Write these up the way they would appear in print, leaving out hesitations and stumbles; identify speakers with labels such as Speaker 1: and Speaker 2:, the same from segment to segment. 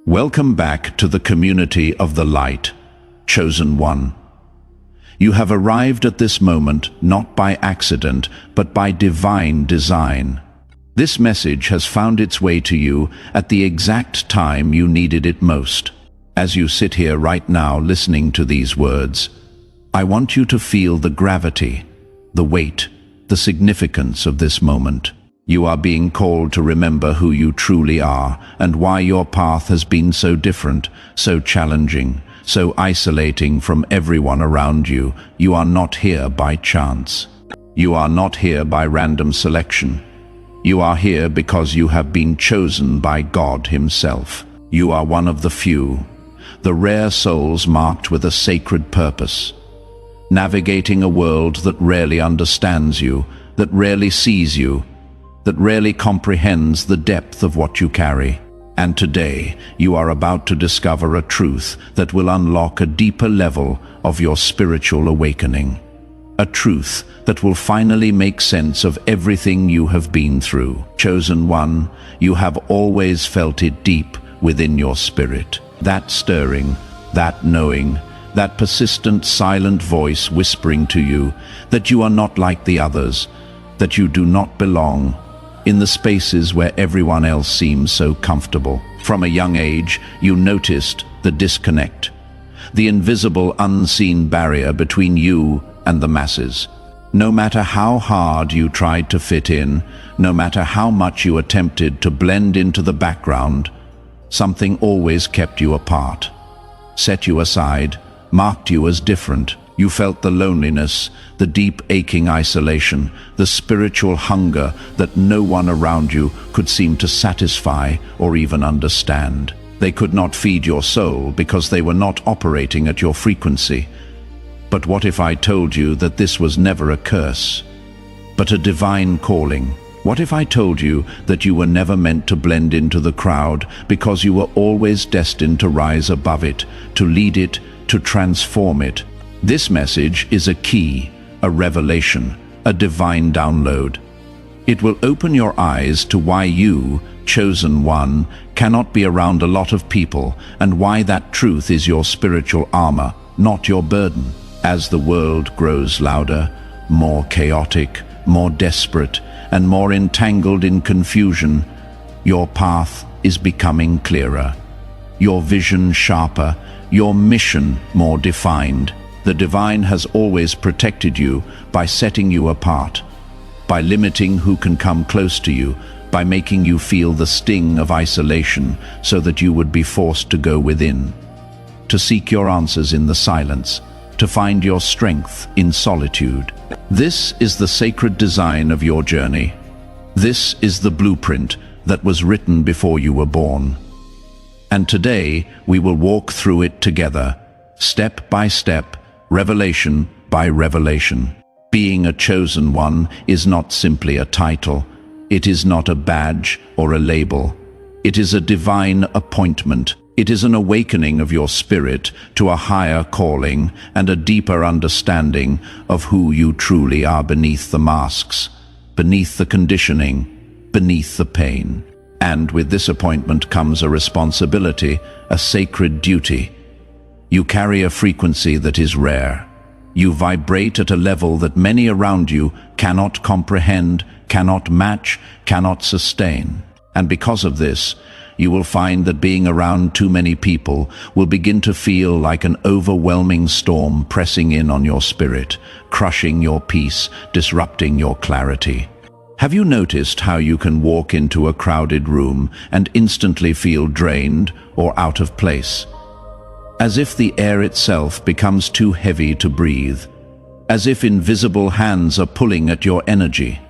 Speaker 1: Welcome back to the community of the light, chosen one. You have arrived at this moment not by accident, but by divine design. This message has found its way to you at the exact time you needed it most. As you sit here right now listening to these words, I want you to feel the gravity, the weight, the significance of this moment. You are being called to remember who you truly are and why your path has been so different, so challenging, so isolating from everyone around you. You are not here by chance. You are not here by random selection. You are here because you have been chosen by God Himself. You are one of the few, the rare souls marked with a sacred purpose, navigating a world that rarely understands you, that rarely sees you, that rarely comprehends the depth of what you carry. And today, you are about to discover a truth that will unlock a deeper level of your spiritual awakening. A truth that will finally make sense of everything you have been through. Chosen one, you have always felt it deep within your spirit. That stirring, that knowing, that persistent silent voice whispering to you that you are not like the others, that you do not belong in the spaces where everyone else seems so comfortable. From a young age, you noticed the disconnect, the invisible, unseen barrier between you and the masses. No matter how hard you tried to fit in, no matter how much you attempted to blend into the background, something always kept you apart, set you aside, marked you as different. You felt the loneliness, the deep aching isolation, the spiritual hunger that no one around you could seem to satisfy or even understand. They could not feed your soul because they were not operating at your frequency. But what if I told you that this was never a curse, but a divine calling? What if I told you that you were never meant to blend into the crowd because you were always destined to rise above it, to lead it, to transform it? This message is a key, a revelation, a divine download. It will open your eyes to why you, chosen one, cannot be around a lot of people, and why that truth is your spiritual armor, not your burden. As the world grows louder, more chaotic, more desperate, and more entangled in confusion, your path is becoming clearer, your vision sharper, your mission more defined. The divine has always protected you by setting you apart, by limiting who can come close to you, by making you feel the sting of isolation so that you would be forced to go within, to seek your answers in the silence, to find your strength in solitude. This is the sacred design of your journey. This is the blueprint that was written before you were born. And today we will walk through it together, step by step, revelation by revelation. Being a chosen one is not simply a title. It is not a badge or a label. It is a divine appointment. It is an awakening of your spirit to a higher calling and a deeper understanding of who you truly are beneath the masks, beneath the conditioning, beneath the pain. And with this appointment comes a responsibility, a sacred duty. You carry a frequency that is rare. You vibrate at a level that many around you cannot comprehend, cannot match, cannot sustain. And because of this, you will find that being around too many people will begin to feel like an overwhelming storm pressing in on your spirit, crushing your peace, disrupting your clarity. Have you noticed how you can walk into a crowded room and instantly feel drained or out of place? As if the air itself becomes too heavy to breathe, as if invisible hands are pulling at your energy.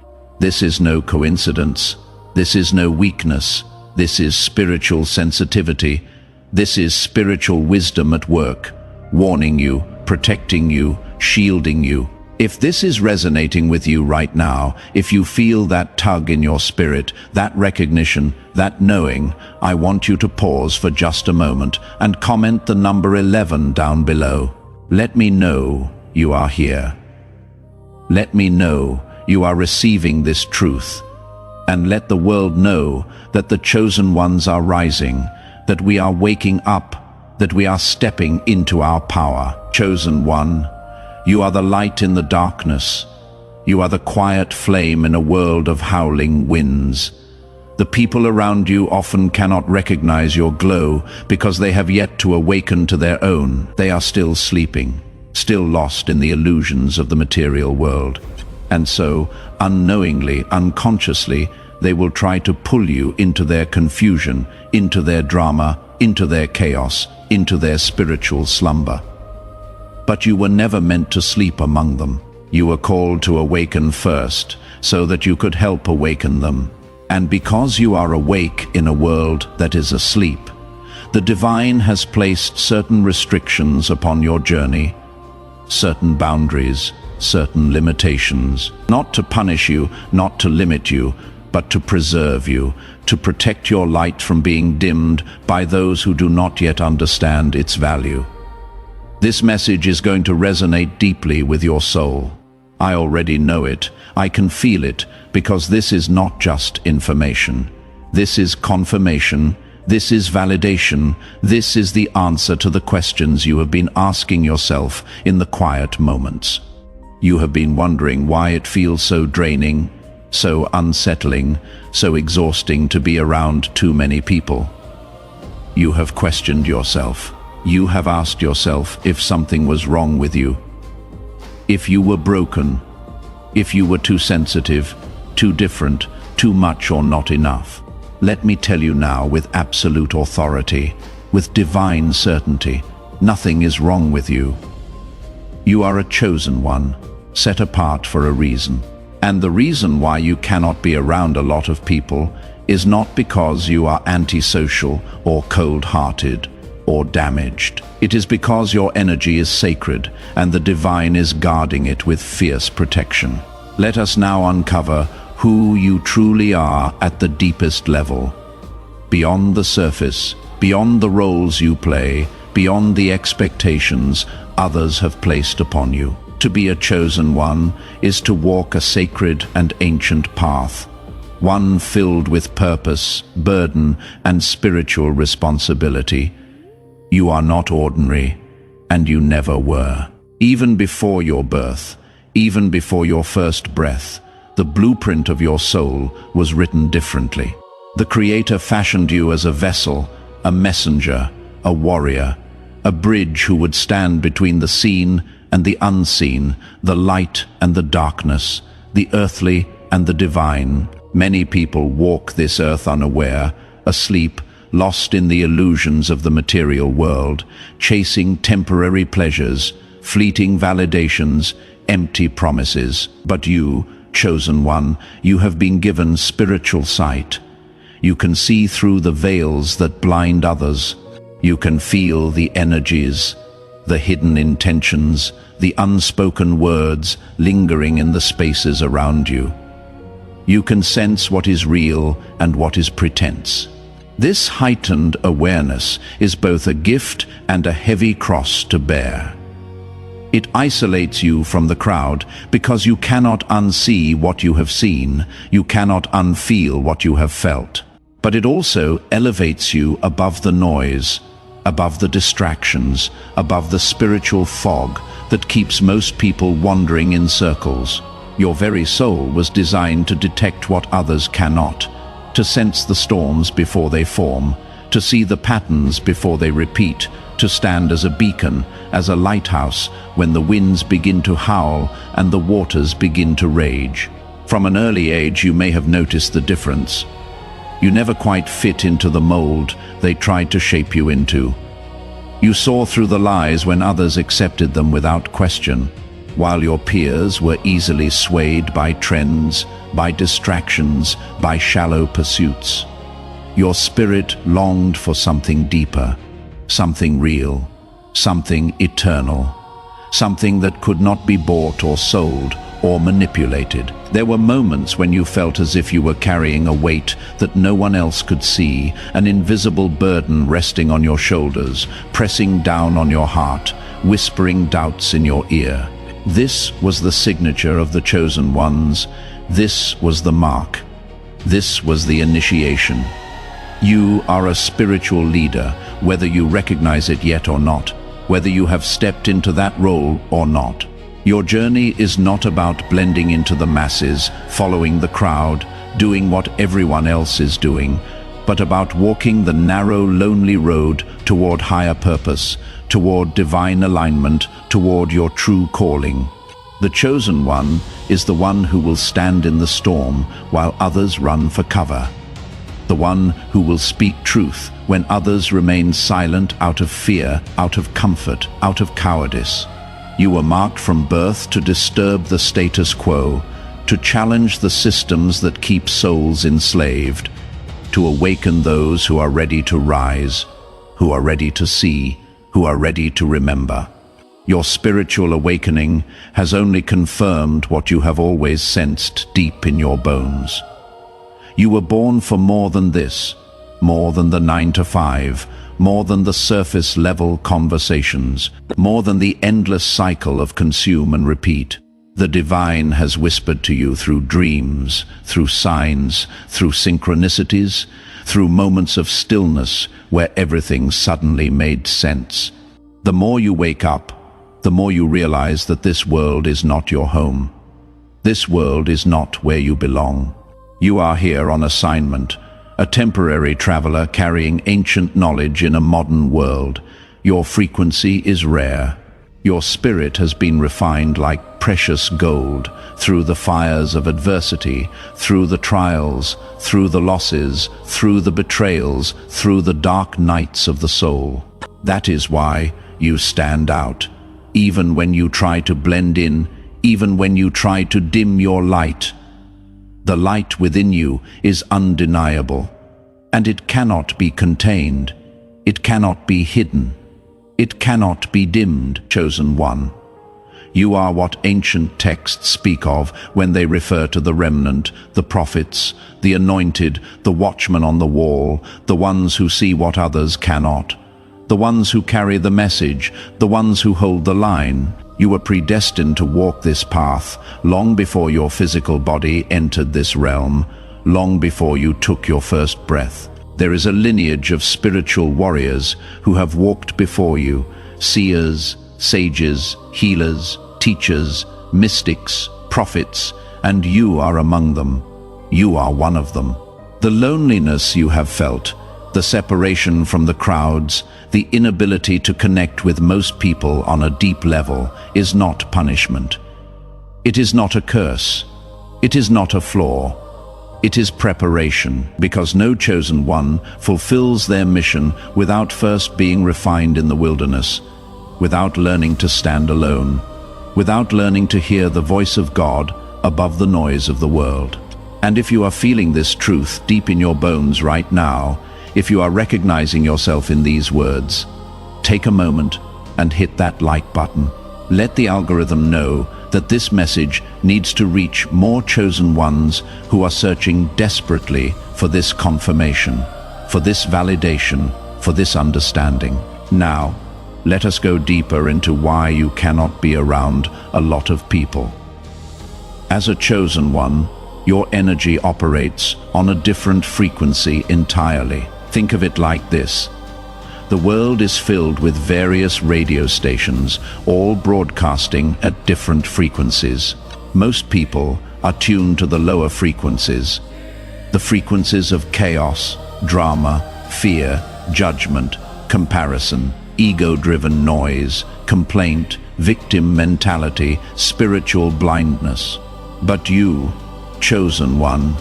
Speaker 1: This is no coincidence. This is no weakness. This is spiritual sensitivity. This is spiritual wisdom at work, warning you, protecting you, shielding you. If this is resonating with you right now, if you feel that tug in your spirit, that recognition, that knowing, I want you to pause for just a moment and comment the number 11 down below. Let me know you are here. Let me know you are receiving this truth. And let the world know that the chosen ones are rising, that we are waking up, that we are stepping into our power. Chosen one, you are the light in the darkness. You are the quiet flame in a world of howling winds. The people around you often cannot recognize your glow because they have yet to awaken to their own. They are still sleeping, still lost in the illusions of the material world. And so, unknowingly, unconsciously, they will try to pull you into their confusion, into their drama, into their chaos, into their spiritual slumber. But you were never meant to sleep among them. You were called to awaken first, so that you could help awaken them. And because you are awake in a world that is asleep, the divine has placed certain restrictions upon your journey, certain boundaries, certain limitations, not to punish you, not to limit you, but to preserve you, to protect your light from being dimmed by those who do not yet understand its value. This message is going to resonate deeply with your soul. I already know it. I can feel it, because this is not just information. This is confirmation. This is validation. This is the answer to the questions you have been asking yourself in the quiet moments. You have been wondering why it feels so draining, so unsettling, so exhausting to be around too many people. You have questioned yourself. You have asked yourself if something was wrong with you, if you were broken, if you were too sensitive, too different, too much or not enough. Let me tell you now with absolute authority, with divine certainty, nothing is wrong with you. You are a chosen one, set apart for a reason. And the reason why you cannot be around a lot of people is not because you are antisocial or cold-hearted or damaged. It is because your energy is sacred and the divine is guarding it with fierce protection. Let us now uncover who you truly are at the deepest level. Beyond the surface, beyond the roles you play, beyond the expectations others have placed upon you. To be a chosen one is to walk a sacred and ancient path, one filled with purpose, burden, and spiritual responsibility. You are not ordinary, and you never were. Even before your birth, even before your first breath, the blueprint of your soul was written differently. The Creator fashioned you as a vessel, a messenger, a warrior, a bridge who would stand between the seen and the unseen, the light and the darkness, the earthly and the divine. Many people walk this earth unaware, asleep, lost in the illusions of the material world, chasing temporary pleasures, fleeting validations, empty promises. But you, chosen one, you have been given spiritual sight. You can see through the veils that blind others. You can feel the energies, the hidden intentions, the unspoken words lingering in the spaces around you. You can sense what is real and what is pretense. This heightened awareness is both a gift and a heavy cross to bear. It isolates you from the crowd because you cannot unsee what you have seen, you cannot unfeel what you have felt. But it also elevates you above the noise, above the distractions, above the spiritual fog that keeps most people wandering in circles. Your very soul was designed to detect what others cannot, to sense the storms before they form, to see the patterns before they repeat, to stand as a beacon, as a lighthouse when the winds begin to howl and the waters begin to rage. From an early age you may have noticed the difference. You never quite fit into the mold they tried to shape you into. You saw through the lies when others accepted them without question, while your peers were easily swayed by trends, by distractions, by shallow pursuits. Your spirit longed for something deeper, something real, something eternal, something that could not be bought or sold or manipulated. There were moments when you felt as if you were carrying a weight that no one else could see, an invisible burden resting on your shoulders, pressing down on your heart, whispering doubts in your ear. This was the signature of the chosen ones. This was the mark. This was the initiation. You are a spiritual leader, whether you recognize it yet or not, whether you have stepped into that role or not. Your journey is not about blending into the masses, following the crowd, doing what everyone else is doing, but about walking the narrow, lonely road toward higher purpose, toward divine alignment, toward your true calling. The chosen one is the one who will stand in the storm while others run for cover. The one who will speak truth when others remain silent out of fear, out of comfort, out of cowardice. You were marked from birth to disturb the status quo, to challenge the systems that keep souls enslaved, to awaken those who are ready to rise, who are ready to see, who are ready to remember. Your spiritual awakening has only confirmed what you have always sensed deep in your bones. You were born for more than this, more than the 9 to 5, more than the surface-level conversations, more than the endless cycle of consume and repeat. The divine has whispered to you through dreams, through signs, through synchronicities, through moments of stillness where everything suddenly made sense. The more you wake up, the more you realize that this world is not your home. This world is not where you belong. You are here on assignment, a temporary traveler carrying ancient knowledge in a modern world. Your frequency is rare. Your spirit has been refined like precious gold through the fires of adversity, through the trials, through the losses, through the betrayals, through the dark nights of the soul. That is why you stand out. Even when you try to blend in, even when you try to dim your light. The light within you is undeniable, and it cannot be contained. It cannot be hidden. It cannot be dimmed, chosen one. You are what ancient texts speak of when they refer to the remnant, the prophets, the anointed, the watchmen on the wall, the ones who see what others cannot, the ones who carry the message, the ones who hold the line. You were predestined to walk this path long before your physical body entered this realm, long before you took your first breath. There is a lineage of spiritual warriors who have walked before you, seers, sages, healers, teachers, mystics, prophets, and you are among them. You are one of them. The loneliness you have felt, the separation from the crowds, the inability to connect with most people on a deep level is not punishment. It is not a curse. It is not a flaw. It is preparation, because no chosen one fulfills their mission without first being refined in the wilderness, without learning to stand alone, without learning to hear the voice of God above the noise of the world. And if you are feeling this truth deep in your bones right now, if you are recognizing yourself in these words, take a moment and hit that like button. Let the algorithm know that this message needs to reach more chosen ones who are searching desperately for this confirmation, for this validation, for this understanding. Now, let us go deeper into why you cannot be around a lot of people. As a chosen one, your energy operates on a different frequency entirely. Think of it like this. The world is filled with various radio stations, all broadcasting at different frequencies. Most people are tuned to the lower frequencies, the frequencies of chaos, drama, fear, judgment, comparison, ego-driven noise, complaint, victim mentality, spiritual blindness. But you, chosen one,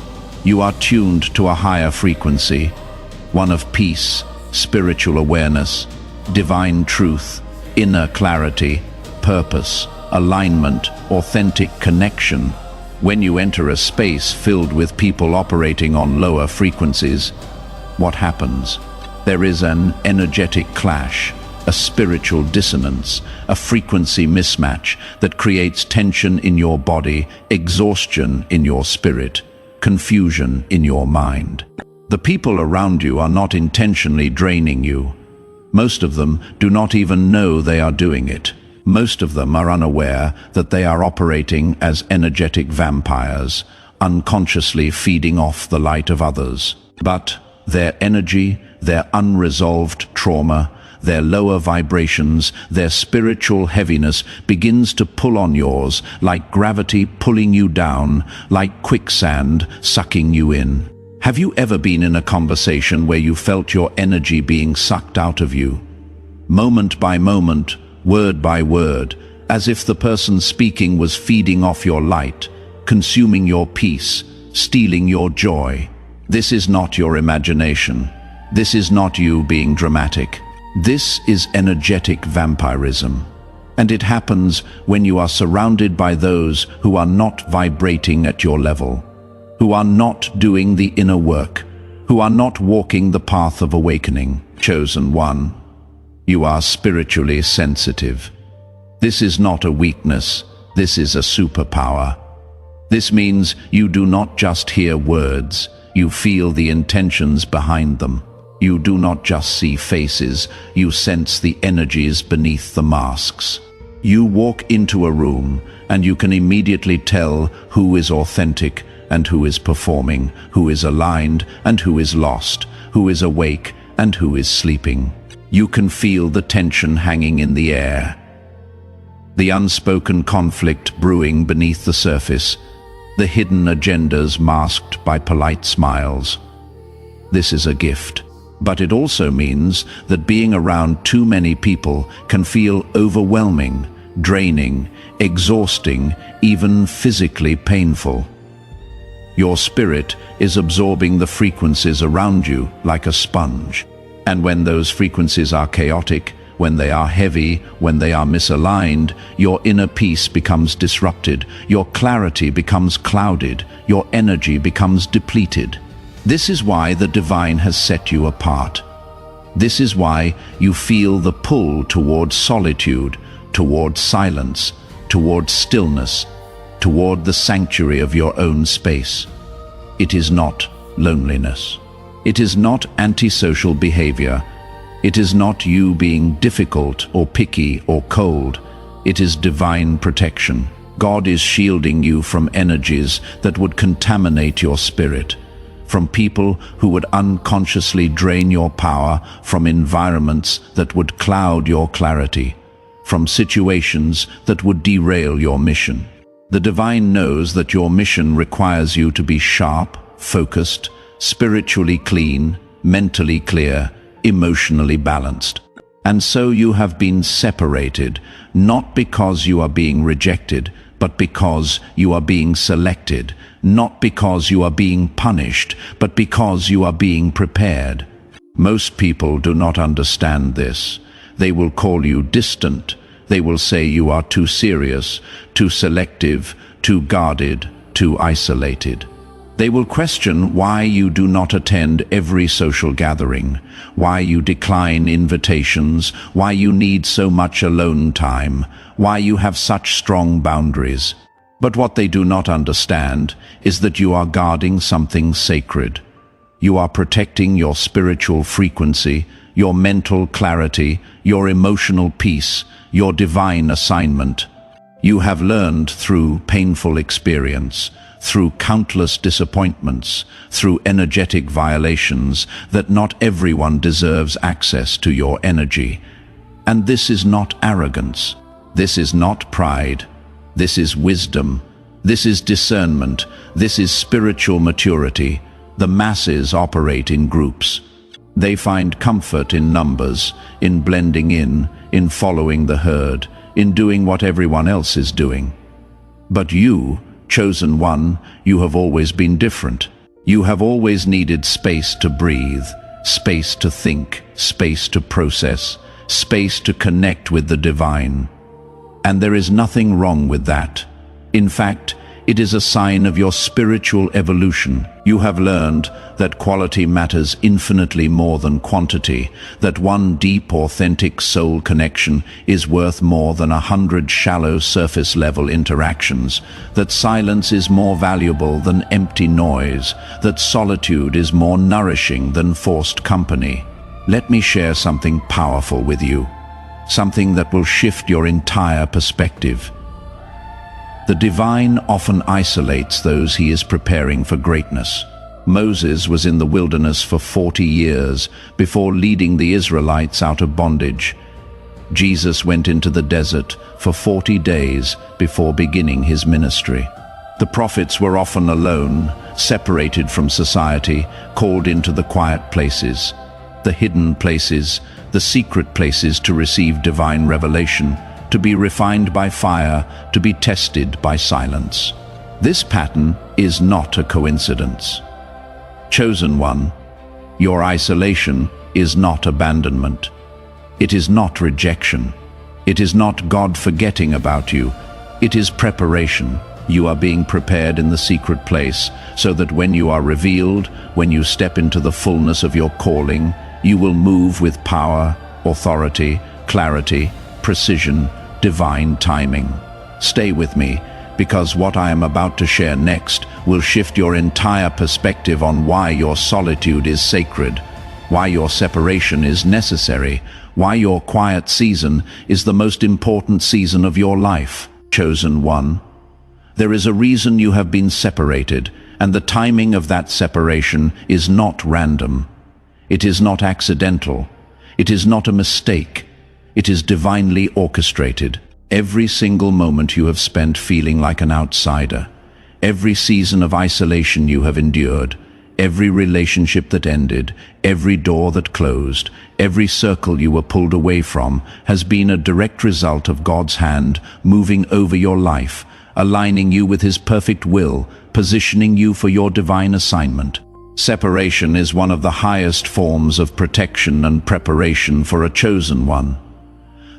Speaker 1: you are tuned to a higher frequency, one of peace, spiritual awareness, divine truth, inner clarity, purpose, alignment, authentic connection. When you enter a space filled with people operating on lower frequencies, what happens? There is an energetic clash, a spiritual dissonance, a frequency mismatch that creates tension in your body, exhaustion in your spirit, confusion in your mind. The people around you are not intentionally draining you. Most of them do not even know they are doing it. Most of them are unaware that they are operating as energetic vampires, unconsciously feeding off the light of others. But their energy, their unresolved trauma, their lower vibrations, their spiritual heaviness begins to pull on yours, like gravity pulling you down, like quicksand sucking you in. Have you ever been in a conversation where you felt your energy being sucked out of you? Moment by moment, word by word, as if the person speaking was feeding off your light, consuming your peace, stealing your joy. This is not your imagination. This is not you being dramatic. This is energetic vampirism. And it happens when you are surrounded by those who are not vibrating at your level, who are not doing the inner work, who are not walking the path of awakening. Chosen one, you are spiritually sensitive. This is not a weakness, this is a superpower. This means you do not just hear words, you feel the intentions behind them. You do not just see faces, you sense the energies beneath the masks. You walk into a room and you can immediately tell who is authentic and who is performing, who is aligned and who is lost, who is awake and who is sleeping. You can feel the tension hanging in the air, the unspoken conflict brewing beneath the surface, the hidden agendas masked by polite smiles. This is a gift. But it also means that being around too many people can feel overwhelming, draining, exhausting, even physically painful. Your spirit is absorbing the frequencies around you like a sponge. And when those frequencies are chaotic, when they are heavy, when they are misaligned, your inner peace becomes disrupted, your clarity becomes clouded, your energy becomes depleted. This is why the divine has set you apart. This is why you feel the pull towards solitude, towards silence, towards stillness, toward the sanctuary of your own space. It is not loneliness. It is not antisocial behavior. It is not you being difficult or picky or cold. It is divine protection. God is shielding you from energies that would contaminate your spirit, from people who would unconsciously drain your power, from environments that would cloud your clarity, from situations that would derail your mission. The divine knows that your mission requires you to be sharp, focused, spiritually clean, mentally clear, emotionally balanced. And so you have been separated, not because you are being rejected, but because you are being selected, not because you are being punished, but because you are being prepared. Most people do not understand this. They will call you distant. They will say you are too serious, too selective, too guarded, too isolated. They will question why you do not attend every social gathering, why you decline invitations, why you need so much alone time, why you have such strong boundaries. But what they do not understand is that you are guarding something sacred. You are protecting your spiritual frequency, your mental clarity, your emotional peace, your divine assignment. You have learned through painful experience, through countless disappointments, through energetic violations, that not everyone deserves access to your energy. And this is not arrogance. This is not pride. This is wisdom. This is discernment. This is spiritual maturity. The masses operate in groups. They find comfort in numbers, in blending in following the herd, in doing what everyone else is doing. But you, chosen one, you have always been different. You have always needed space to breathe, space to think, space to process, space to connect with the divine. And there is nothing wrong with that. In fact, it is a sign of your spiritual evolution. You have learned that quality matters infinitely more than quantity, that one deep, authentic soul connection is worth more than 100 shallow surface-level interactions, that silence is more valuable than empty noise, that solitude is more nourishing than forced company. Let me share something powerful with you, something that will shift your entire perspective. The divine often isolates those he is preparing for greatness. Moses was in the wilderness for 40 years before leading the Israelites out of bondage. Jesus went into the desert for 40 days before beginning his ministry. The prophets were often alone, separated from society, called into the quiet places, the hidden places, the secret places to receive divine revelation, to be refined by fire, to be tested by silence. This pattern is not a coincidence. Chosen one, your isolation is not abandonment. It is not rejection. It is not God forgetting about you. It is preparation. You are being prepared in the secret place so that when you are revealed, when you step into the fullness of your calling, you will move with power, authority, clarity, precision, divine timing. Stay with me, because what I am about to share next will shift your entire perspective on why your solitude is sacred, why your separation is necessary, why your quiet season is the most important season of your life. Chosen one, there is a reason you have been separated, and the timing of that separation is not random. It is not accidental. It is not a mistake. It is divinely orchestrated. Every single moment you have spent feeling like an outsider, every season of isolation you have endured, every relationship that ended, every door that closed, every circle you were pulled away from has been a direct result of God's hand moving over your life, aligning you with His perfect will, positioning you for your divine assignment. Separation is one of the highest forms of protection and preparation for a chosen one.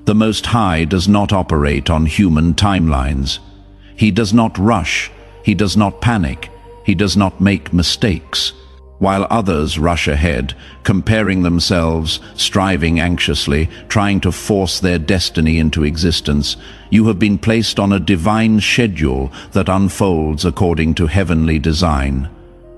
Speaker 1: The Most High does not operate on human timelines. He does not rush. He does not panic. He does not make mistakes. While others rush ahead, comparing themselves, striving anxiously, trying to force their destiny into existence, you have been placed on a divine schedule that unfolds according to heavenly design,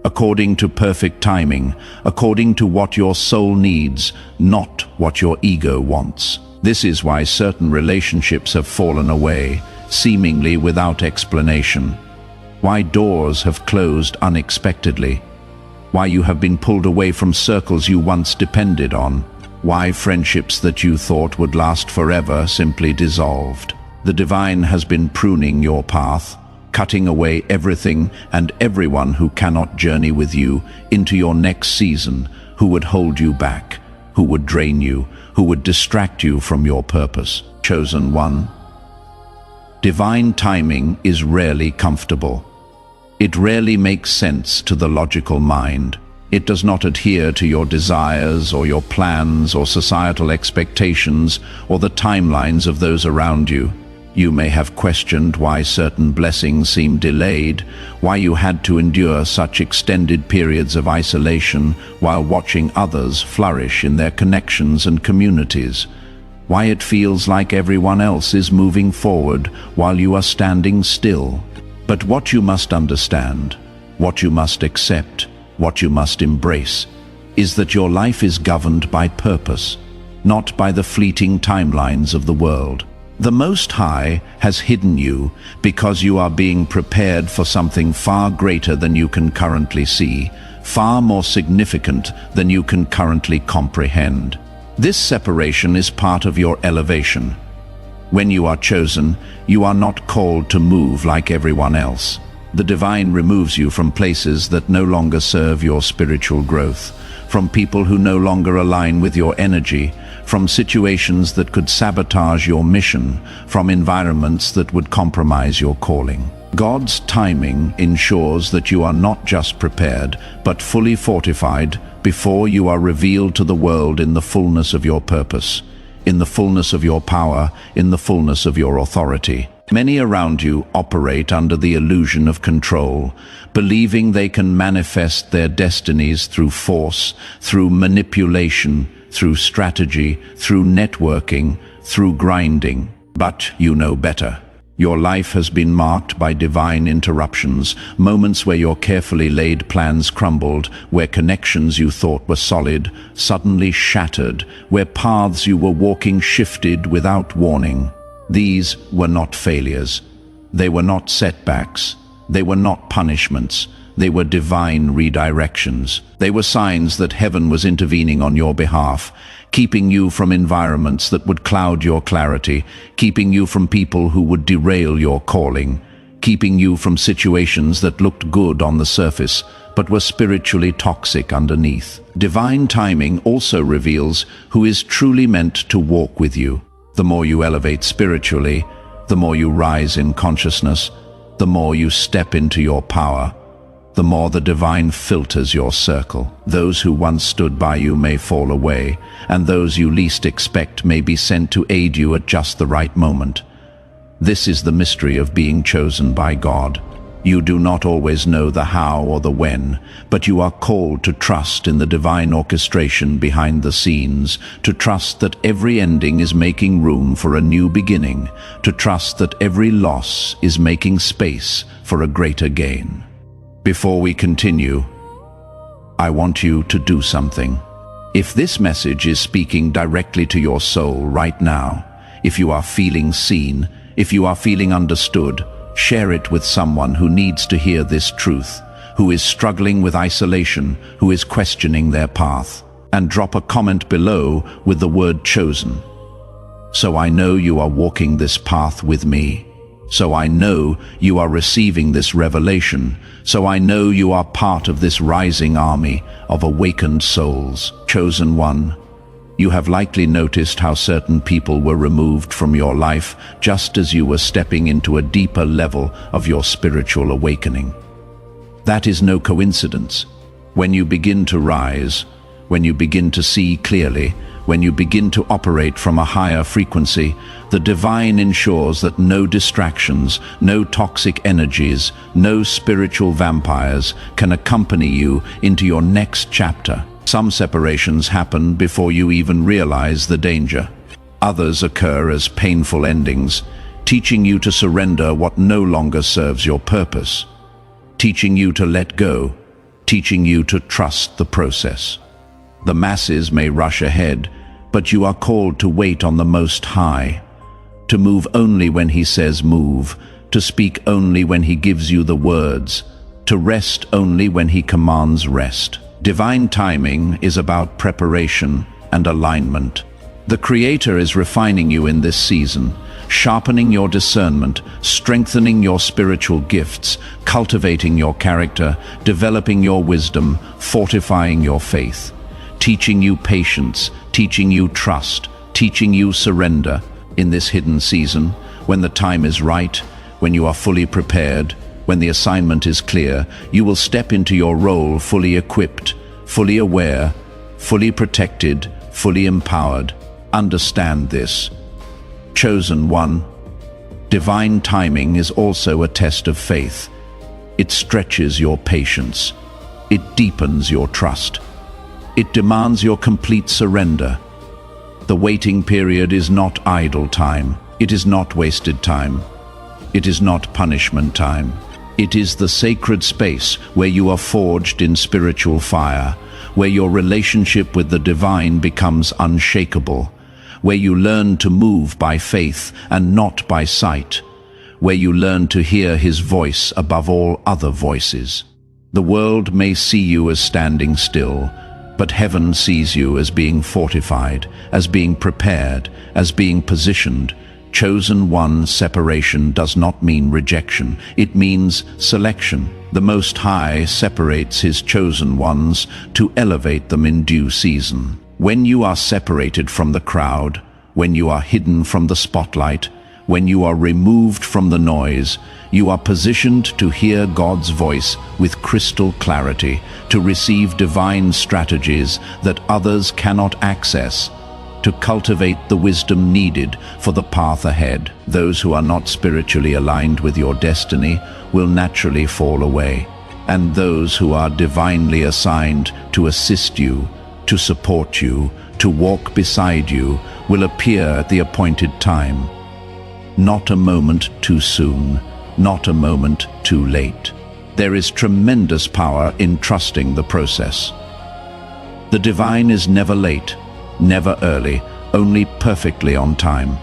Speaker 1: according to perfect timing, according to what your soul needs, not what your ego wants. This is why certain relationships have fallen away, seemingly without explanation. Why doors have closed unexpectedly. Why you have been pulled away from circles you once depended on. Why friendships that you thought would last forever simply dissolved. The divine has been pruning your path, cutting away everything and everyone who cannot journey with you into your next season, who would hold you back, who would drain you, who would distract you from your purpose. Chosen one, divine timing is rarely comfortable. It rarely makes sense to the logical mind. It does not adhere to your desires or your plans or societal expectations or the timelines of those around you. You may have questioned why certain blessings seem delayed, why you had to endure such extended periods of isolation while watching others flourish in their connections and communities, why it feels like everyone else is moving forward while you are standing still. But what you must understand, what you must accept, what you must embrace, is that your life is governed by purpose, not by the fleeting timelines of the world. The Most High has hidden you because you are being prepared for something far greater than you can currently see, far more significant than you can currently comprehend. This separation is part of your elevation. When you are chosen, you are not called to move like everyone else. The divine removes you from places that no longer serve your spiritual growth, from people who no longer align with your energy, from situations that could sabotage your mission, from environments that would compromise your calling. God's timing ensures that you are not just prepared, but fully fortified before you are revealed to the world in the fullness of your purpose, in the fullness of your power, in the fullness of your authority. Many around you operate under the illusion of control, believing they can manifest their destinies through force, through manipulation, through strategy, through networking, through grinding. But you know better. Your life has been marked by divine interruptions, moments where your carefully laid plans crumbled, where connections you thought were solid suddenly shattered, where paths you were walking shifted without warning. These were not failures. They were not setbacks. They were not punishments. They were divine redirections. They were signs that heaven was intervening on your behalf, keeping you from environments that would cloud your clarity, keeping you from people who would derail your calling, keeping you from situations that looked good on the surface, but were spiritually toxic underneath. Divine timing also reveals who is truly meant to walk with you. The more you elevate spiritually, the more you rise in consciousness, the more you step into your power, the more the divine filters your circle. Those who once stood by you may fall away, and those you least expect may be sent to aid you at just the right moment. This is the mystery of being chosen by God. You do not always know the how or the when, but you are called to trust in the divine orchestration behind the scenes, to trust that every ending is making room for a new beginning, to trust that every loss is making space for a greater gain. Before we continue, I want you to do something. If this message is speaking directly to your soul right now, if you are feeling seen, if you are feeling understood, share it with someone who needs to hear this truth, who is struggling with isolation, who is questioning their path. And drop a comment below with the word chosen. So I know you are walking this path with me. So I know you are receiving this revelation. So I know you are part of this rising army of awakened souls. Chosen one, you have likely noticed how certain people were removed from your life just as you were stepping into a deeper level of your spiritual awakening. That is no coincidence. When you begin to rise, when you begin to see clearly, when you begin to operate from a higher frequency, the divine ensures that no distractions, no toxic energies, no spiritual vampires can accompany you into your next chapter. Some separations happen before you even realize the danger. Others occur as painful endings, teaching you to surrender what no longer serves your purpose, teaching you to let go, teaching you to trust the process. The masses may rush ahead, but you are called to wait on the Most High, to move only when He says move, to speak only when He gives you the words, to rest only when He commands rest. Divine timing is about preparation and alignment. The Creator is refining you in this season, sharpening your discernment, strengthening your spiritual gifts, cultivating your character, developing your wisdom, fortifying your faith, teaching you patience, teaching you trust, teaching you surrender. In this hidden season, when the time is right, when you are fully prepared, when the assignment is clear, you will step into your role fully equipped, fully aware, fully protected, fully empowered. Understand this. Chosen one, divine timing is also a test of faith. It stretches your patience. It deepens your trust. It demands your complete surrender. The waiting period is not idle time. It is not wasted time. It is not punishment time. It is the sacred space where you are forged in spiritual fire, where your relationship with the divine becomes unshakable, where you learn to move by faith and not by sight, where you learn to hear His voice above all other voices. The world may see you as standing still, but heaven sees you as being fortified, as being prepared, as being positioned. Chosen one separation does not mean rejection. It means selection. The Most High separates His chosen ones to elevate them in due season. When you are separated from the crowd, when you are hidden from the spotlight, when you are removed from the noise, you are positioned to hear God's voice with crystal clarity, to receive divine strategies that others cannot access, to cultivate the wisdom needed for the path ahead. Those who are not spiritually aligned with your destiny will naturally fall away, and those who are divinely assigned to assist you, to support you, to walk beside you, will appear at the appointed time. Not a moment too soon, not a moment too late. There is tremendous power in trusting the process. The divine is never late, never early, only perfectly on time.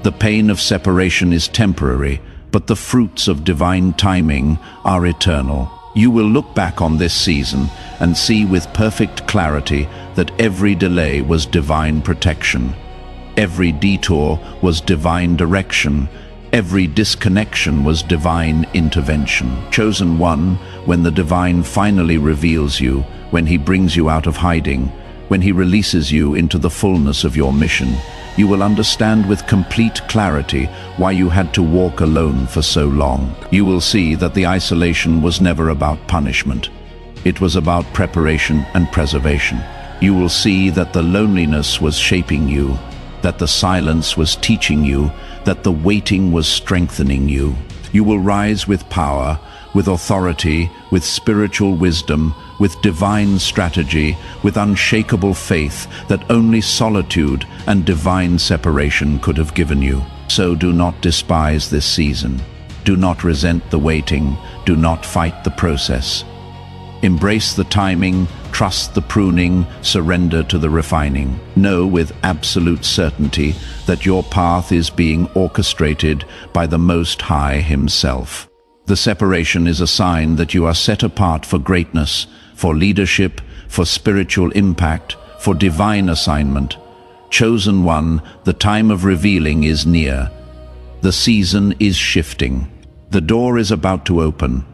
Speaker 1: The pain of separation is temporary, but the fruits of divine timing are eternal. You will look back on this season and see with perfect clarity that every delay was divine protection. Every detour was divine direction. Every disconnection was divine intervention. Chosen one, when the divine finally reveals you, when he brings you out of hiding, when he releases you into the fullness of your mission, you will understand with complete clarity why you had to walk alone for so long. You will see that the isolation was never about punishment. It was about preparation and preservation. You will see that the loneliness was shaping you, that the silence was teaching you, that the waiting was strengthening you. You will rise with power, with authority, with spiritual wisdom, with divine strategy, with unshakable faith that only solitude and divine separation could have given you. So do not despise this season. Do not resent the waiting. Do not fight the process. Embrace the timing, trust the pruning, surrender to the refining. Know with absolute certainty that your path is being orchestrated by the Most High Himself. The separation is a sign that you are set apart for greatness, for leadership, for spiritual impact, for divine assignment. Chosen one, the time of revealing is near. The season is shifting. The door is about to open,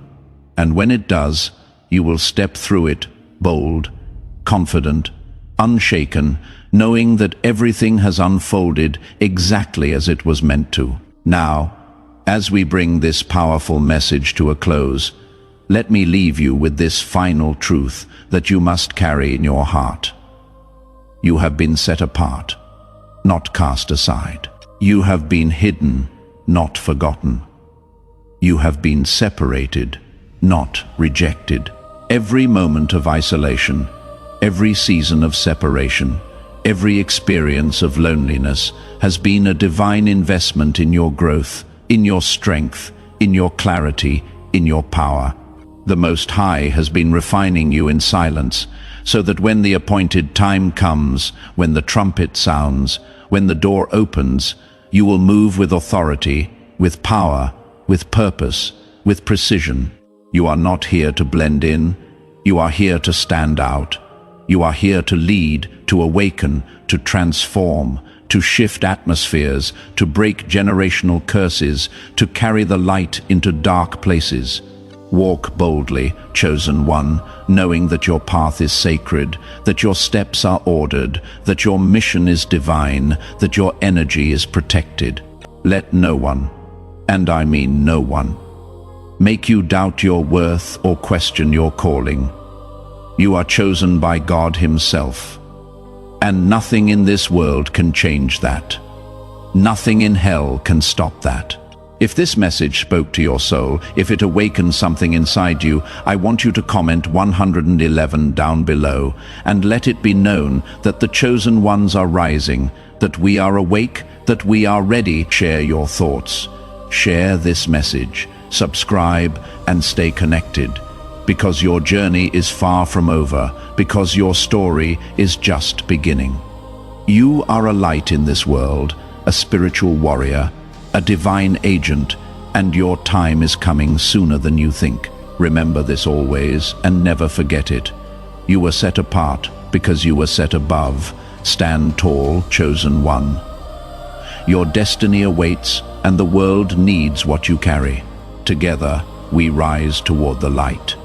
Speaker 1: and when it does, you will step through it, bold, confident, unshaken, knowing that everything has unfolded exactly as it was meant to. Now, as we bring this powerful message to a close, let me leave you with this final truth that you must carry in your heart. You have been set apart, not cast aside. You have been hidden, not forgotten. You have been separated, not rejected. Every moment of isolation, every season of separation, every experience of loneliness has been a divine investment in your growth, in your strength, in your clarity, in your power. The Most High has been refining you in silence, so that when the appointed time comes, when the trumpet sounds, when the door opens, you will move with authority, with power, with purpose, with precision. You are not here to blend in. You are here to stand out. You are here to lead, to awaken, to transform, to shift atmospheres, to break generational curses, to carry the light into dark places. Walk boldly, chosen one, knowing that your path is sacred, that your steps are ordered, that your mission is divine, that your energy is protected. Let no one, and I mean no one, make you doubt your worth or question your calling. You are chosen by God Himself, and nothing in this world can change that. Nothing in hell can stop that. If this message spoke to your soul, if it awakened something inside you, I want you to comment 111 down below, and let it be known that the chosen ones are rising, that we are awake, that we are ready. Share your thoughts. Share this message. Subscribe and stay connected, because your journey is far from over, because your story is just beginning. You are a light in this world, a spiritual warrior, a divine agent, and your time is coming sooner than you think. Remember this always and never forget it. You were set apart because you were set above. Stand tall, chosen one. Your destiny awaits, and the world needs what you carry. Together, we rise toward the light.